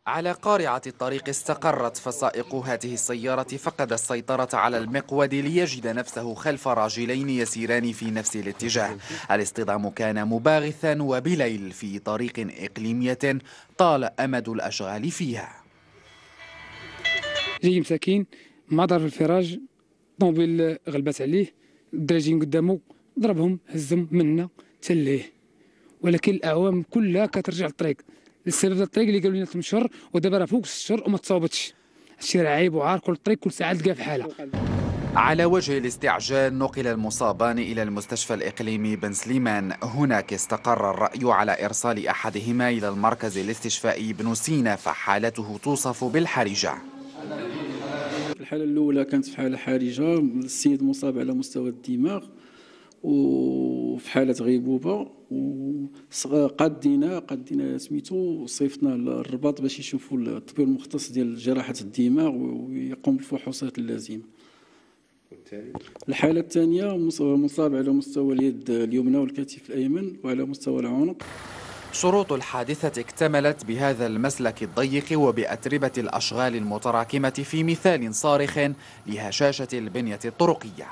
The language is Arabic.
على قارعة الطريق استقرت، فسائق هذه السيارة فقد السيطرة على المقود ليجد نفسه خلف راجلين يسيران في نفس الاتجاه. الاصطدام كان مباغثا وبليل في طريق إقليمية طال أمد الأشغال فيها. جاي مساكين مع ضرب الفراج، طوموبيل غلبت عليه، الدراجين قدامه ضربهم هزهم منا تليه، ولكن الاعوام كلها كترجع للطريق. السبب الطريق اللي قالوا لنا تمشر ودابا راه فوق الشر وما تصاوبتش. الشارع عيب وعار، كل طريق كل ساعه تلقى في حاله. على وجه الاستعجال نقل المصابان إلى المستشفى الإقليمي بن سليمان. هناك استقر الرأي على إرسال أحدهما إلى المركز الاستشفائي بن سينا، فحالته توصف بالحرجة. الحالة الأولى كانت في حالة حرجة، السيد مصاب على مستوى الدماغ وفي حالة غيبوبة، قدينا سميتو صيفطنا للرباط باش يشوفوا الطبيب المختص ديال جراحة الدماغ ويقوم بالفحوصات اللازمة. الحالة الثانية مصاب على مستوى اليد اليمنى والكتف الأيمن وعلى مستوى العنق. شروط الحادثة اكتملت بهذا المسلك الضيق وبأتربة الأشغال المتراكمة في مثال صارخ لهشاشة البنية الطرقية.